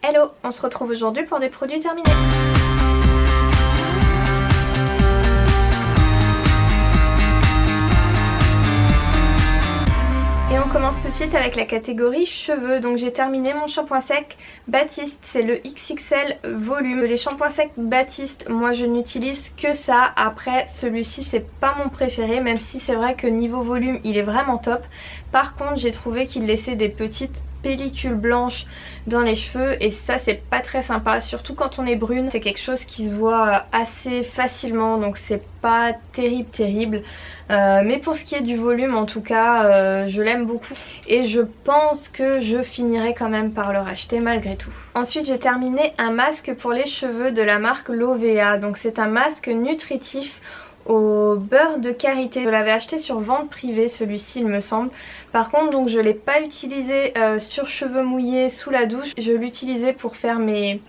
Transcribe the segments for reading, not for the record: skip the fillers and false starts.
Hello, on se retrouve aujourd'hui pour des produits terminés. Et on commence tout de suite avec la catégorie cheveux. Donc j'ai terminé mon shampoing sec Baptiste, c'est le XXL volume. Les shampoings secs Baptiste, moi je n'utilise que ça. Après celui-ci c'est pas mon préféré, même si c'est vrai que niveau volume il est vraiment top. Par contre j'ai trouvé qu'il laissait des petites pellicule blanche dans les cheveux et ça c'est pas très sympa, surtout quand on est brune. C'est quelque chose qui se voit assez facilement, donc c'est pas terrible. Mais pour ce qui est du volume en tout cas je l'aime beaucoup et je pense que je finirai quand même par le racheter malgré tout. Ensuite j'ai terminé un masque pour les cheveux de la marque Lovea. Donc c'est un masque nutritif au beurre de karité. Je l'avais acheté sur vente privée celui-ci il me semble. Par contre donc je l'ai pas utilisé sur cheveux mouillés sous la douche. Je l'utilisais pour faire mes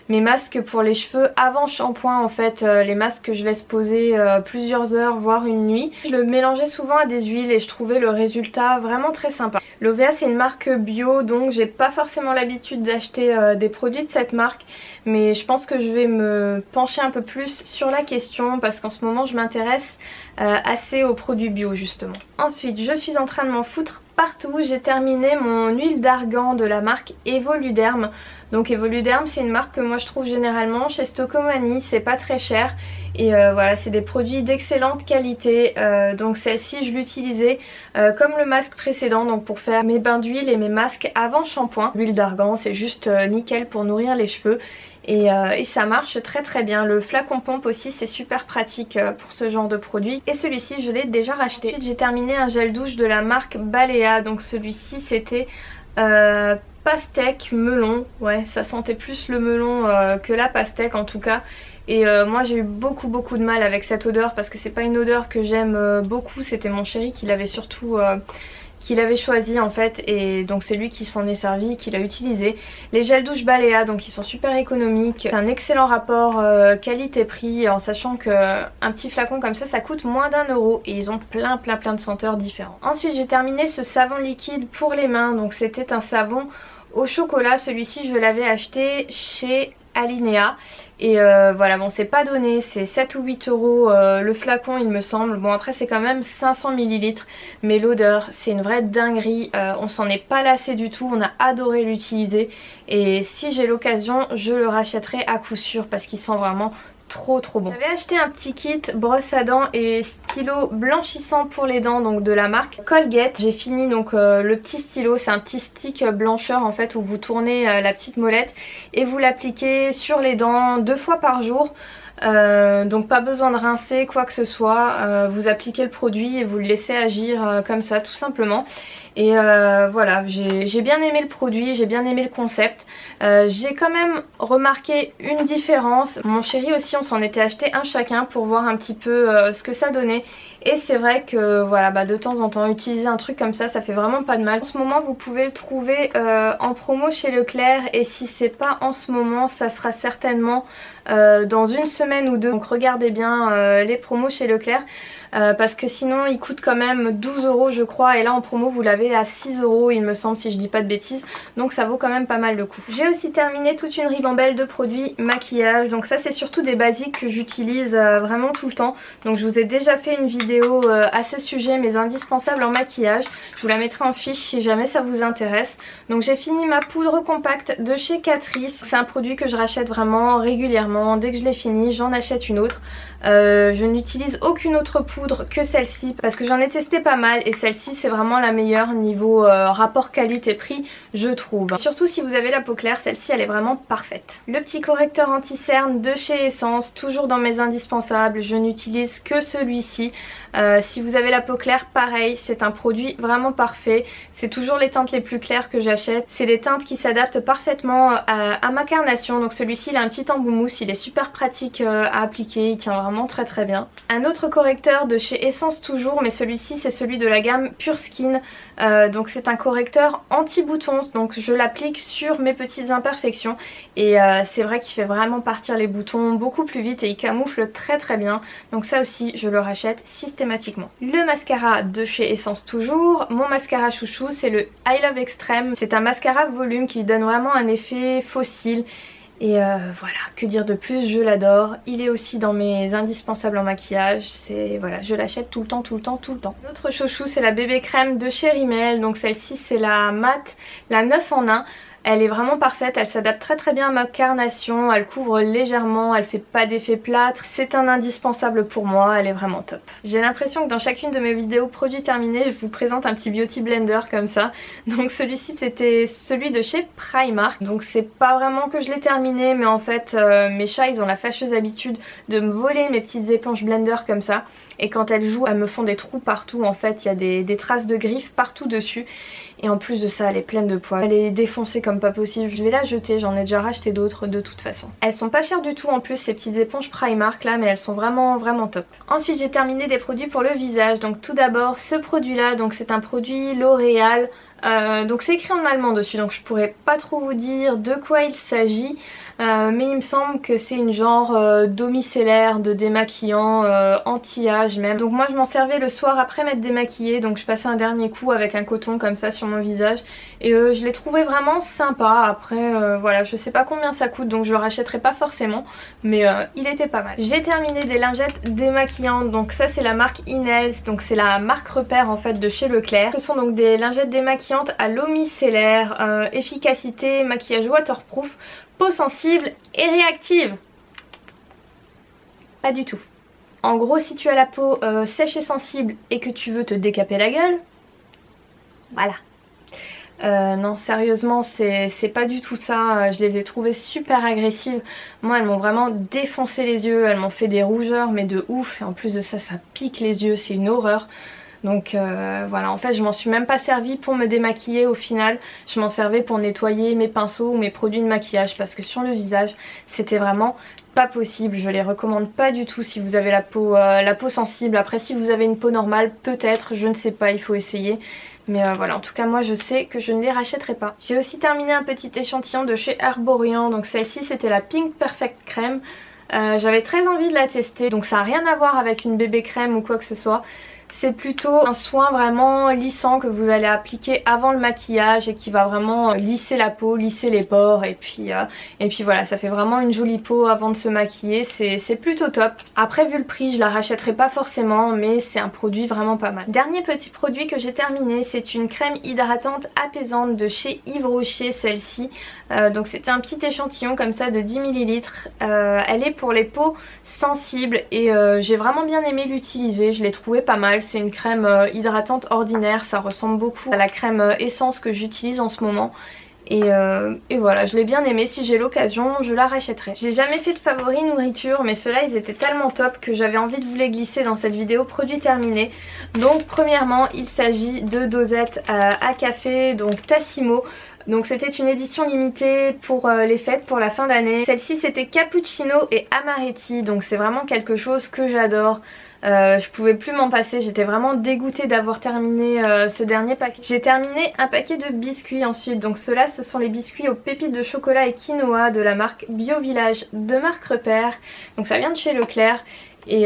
masques pour les cheveux avant shampoing en fait. Les masques que je laisse poser plusieurs heures voire une nuit. Je le mélangeais souvent à des huiles et je trouvais le résultat vraiment très sympa. Lovea c'est une marque bio, donc j'ai pas forcément l'habitude d'acheter des produits de cette marque, mais je pense que je vais me pencher un peu plus sur la question parce qu'en ce moment je m'intéresse assez aux produits bio justement. Ensuite je suis en train de m'en foutre partout, j'ai terminé mon huile d'argan de la marque Evoluderm. Donc Evoluderm c'est une marque que moi je trouve généralement chez Stocomanie, c'est pas très cher et voilà, c'est des produits d'excellente qualité. Donc celle-ci je l'utilisais comme le masque précédent, donc pour faire mes bains d'huile et mes masques avant shampoing. L'huile d'argan c'est juste nickel pour nourrir les cheveux. Et ça marche très bien. Le flacon pompe aussi c'est super pratique pour ce genre de produit. Et celui-ci je l'ai déjà racheté. Ensuite j'ai terminé un gel douche de la marque Balea. Donc celui-ci c'était pastèque melon. Ouais, ça sentait plus le melon que la pastèque en tout cas. Et moi j'ai eu beaucoup de mal avec cette odeur parce que c'est pas une odeur que j'aime beaucoup. C'était mon chéri qui l'avait surtout... qu'il avait choisi en fait, et donc c'est lui qui s'en est servi, qui l'a utilisé. Les gels douche Balea, donc ils sont super économiques, c'est un excellent rapport qualité-prix, en sachant que un petit flacon comme ça coûte moins d'1 € et ils ont plein de senteurs différentes. Ensuite j'ai terminé ce savon liquide pour les mains, donc c'était un savon au chocolat. Celui-ci je l'avais acheté chez Alinea et voilà, bon c'est pas donné, c'est 7 ou 8 € le flacon il me semble. Bon après c'est quand même 500 ml, mais l'odeur c'est une vraie dinguerie, on s'en est pas lassé du tout, on a adoré l'utiliser et si j'ai l'occasion je le rachèterai à coup sûr parce qu'il sent vraiment trop bon. J'avais acheté un petit kit brosse à dents et stylo blanchissant pour les dents, donc de la marque Colgate. J'ai fini donc le petit stylo, c'est un petit stick blancheur en fait où vous tournez la petite molette et vous l'appliquez sur les dents 2 fois par jour. Donc pas besoin de rincer quoi que ce soit, vous appliquez le produit et vous le laissez agir comme ça tout simplement. Et voilà, j'ai bien aimé le produit, j'ai bien aimé le concept. J'ai quand même remarqué une différence. Mon chéri aussi, on s'en était acheté un chacun pour voir un petit peu ce que ça donnait. Et c'est vrai que voilà, de temps en temps utiliser un truc comme ça fait vraiment pas de mal. En ce moment vous pouvez le trouver en promo chez Leclerc et si c'est pas en ce moment ça sera certainement dans une semaine ou deux. Donc regardez bien les promos chez Leclerc. Parce que sinon il coûte quand même 12 € je crois et là en promo vous l'avez à 6 € il me semble si je dis pas de bêtises, donc ça vaut quand même pas mal le coup. J'ai aussi terminé toute une ribambelle de produits maquillage, donc ça c'est surtout des basiques que j'utilise vraiment tout le temps. Donc je vous ai déjà fait une vidéo à ce sujet, mes indispensables en maquillage, je vous la mettrai en fiche si jamais ça vous intéresse. Donc j'ai fini ma poudre compacte de chez Catrice, c'est un produit que je rachète vraiment régulièrement, dès que je l'ai fini j'en achète une autre. Je n'utilise aucune autre poudre que celle-ci parce que j'en ai testé pas mal et celle-ci c'est vraiment la meilleure niveau rapport qualité-prix je trouve. Surtout si vous avez la peau claire, celle-ci elle est vraiment parfaite. Le petit correcteur anti-cerne de chez Essence, toujours dans mes indispensables, je n'utilise que celui-ci. Si vous avez la peau claire, pareil, c'est un produit vraiment parfait. C'est toujours les teintes les plus claires que j'achète. C'est des teintes qui s'adaptent parfaitement à ma carnation. Donc celui-ci il a un petit embout mousse, il est super pratique à appliquer, il tient vraiment très bien. Un autre correcteur de chez Essence Toujours, mais celui-ci c'est celui de la gamme Pure Skin. Donc c'est un correcteur anti-boutons, donc je l'applique sur mes petites imperfections et c'est vrai qu'il fait vraiment partir les boutons beaucoup plus vite et il camoufle très très bien. Donc ça aussi je le rachète systématiquement. Le mascara de chez Essence Toujours, mon mascara chouchou c'est le I Love Extreme. C'est un mascara volume qui donne vraiment un effet fossile. Et voilà, que dire de plus, je l'adore. Il est aussi dans mes indispensables en maquillage. C'est voilà, je l'achète tout le temps, tout le temps, tout le temps. L'autre chouchou c'est la bébé crème de chez Rimmel. Donc celle-ci c'est la mat, la 9 en 1. Elle est vraiment parfaite, elle s'adapte très très bien à ma carnation, elle couvre légèrement, elle fait pas d'effet plâtre. C'est un indispensable pour moi, elle est vraiment top. J'ai l'impression que dans chacune de mes vidéos produits terminés, je vous présente un petit beauty blender comme ça. Donc celui-ci c'était celui de chez Primark. Donc c'est pas vraiment que je l'ai terminé, mais en fait mes chats ils ont la fâcheuse habitude de me voler mes petites éponges blender comme ça. Et quand elles jouent, elles me font des trous partout, en fait il y a des traces de griffes partout dessus. Et en plus de ça, elle est pleine de poils. Elle est défoncée comme pas possible. Je vais la jeter, j'en ai déjà racheté d'autres de toute façon. Elles sont pas chères du tout en plus, ces petites éponges Primark là, mais elles sont vraiment top. Ensuite j'ai terminé des produits pour le visage. Donc tout d'abord ce produit là, donc c'est un produit L'Oréal. Donc c'est écrit en allemand dessus, donc je pourrais pas trop vous dire de quoi il s'agit. Mais il me semble que c'est une genre domiciliaire de démaquillant, anti-âge même. Donc moi je m'en servais le soir après m'être démaquillée, donc je passais un dernier coup avec un coton comme ça sur mon visage. Et je l'ai trouvé vraiment sympa. Après voilà, je sais pas combien ça coûte, donc je le rachèterai pas forcément, mais il était pas mal. J'ai terminé des lingettes démaquillantes, donc ça c'est la marque Inels, donc c'est la marque repère en fait de chez Leclerc. Ce sont donc des lingettes démaquillantes à l'eau micellaire, efficacité, maquillage waterproof, peau sensible et réactive. Pas du tout. En gros, si tu as la peau sèche et sensible et que tu veux te décaper la gueule, voilà. Non, sérieusement, c'est pas du tout ça. Je les ai trouvées super agressives. Moi, elles m'ont vraiment défoncé les yeux. Elles m'ont fait des rougeurs, mais de ouf. Et en plus de ça, ça pique les yeux. C'est une horreur. Donc voilà, en fait je m'en suis même pas servi pour me démaquiller au final. Je m'en servais pour nettoyer mes pinceaux ou mes produits de maquillage, parce que sur le visage c'était vraiment pas possible. Je les recommande pas du tout si vous avez la peau sensible. Après si vous avez une peau normale peut-être, je ne sais pas, il faut essayer. Mais voilà, en tout cas moi je sais que je ne les rachèterai pas. J'ai aussi terminé un petit échantillon de chez Herborian. Donc celle-ci c'était la Pink Perfect Crème. J'avais très envie de la tester, donc ça n'a rien à voir avec une bébé crème ou quoi que ce soit. C'est plutôt un soin vraiment lissant que vous allez appliquer avant le maquillage et qui va vraiment lisser la peau, lisser les pores et puis voilà, ça fait vraiment une jolie peau avant de se maquiller, c'est plutôt top. Après vu le prix, je la rachèterai pas forcément, mais c'est un produit vraiment pas mal. Dernier petit produit que j'ai terminé, c'est une crème hydratante apaisante de chez Yves Rocher, celle-ci. Donc c'était un petit échantillon comme ça de 10 ml. Elle est pour les peaux sensibles et j'ai vraiment bien aimé l'utiliser, je l'ai trouvée pas mal. C'est une crème hydratante ordinaire, ça ressemble beaucoup à la crème essence que j'utilise en ce moment. Et voilà, je l'ai bien aimé. Si j'ai l'occasion, je la rachèterai. J'ai jamais fait de favoris nourriture, mais ceux-là ils étaient tellement top que j'avais envie de vous les glisser dans cette vidéo produit terminé. Donc premièrement il s'agit de dosettes à café, donc Tassimo. Donc c'était une édition limitée pour les fêtes, pour la fin d'année. Celle-ci c'était cappuccino et amaretti, donc c'est vraiment quelque chose que j'adore. Je pouvais plus m'en passer, j'étais vraiment dégoûtée d'avoir terminé ce dernier paquet. J'ai terminé un paquet de biscuits ensuite, donc ceux-là ce sont les biscuits aux pépites de chocolat et quinoa de la marque Bio Village de marque Repère. Donc ça vient de chez Leclerc. Et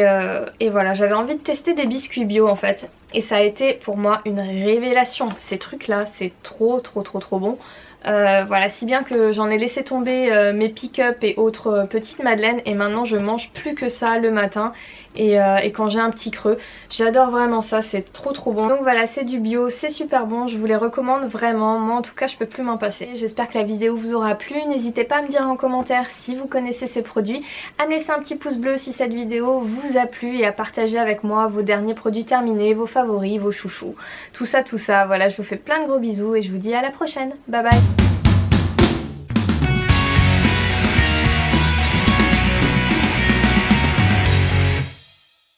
voilà, j'avais envie de tester des biscuits bio en fait. Et ça a été pour moi une révélation. Ces trucs là, c'est trop bon. Voilà, si bien que j'en ai laissé tomber mes pick-up et autres petites madeleines. Et maintenant je mange plus que ça le matin. Et quand j'ai un petit creux, j'adore vraiment ça, c'est trop bon. Donc voilà, c'est du bio, c'est super bon, je vous les recommande vraiment. Moi en tout cas je peux plus m'en passer. J'espère que la vidéo vous aura plu. N'hésitez pas à me dire en commentaire si vous connaissez ces produits, à me laisser un petit pouce bleu si cette vidéo vous a plu et à partager avec moi vos derniers produits terminés, vos favoris, vos chouchous, tout ça. Voilà, je vous fais plein de gros bisous et je vous dis à la prochaine. Bye bye.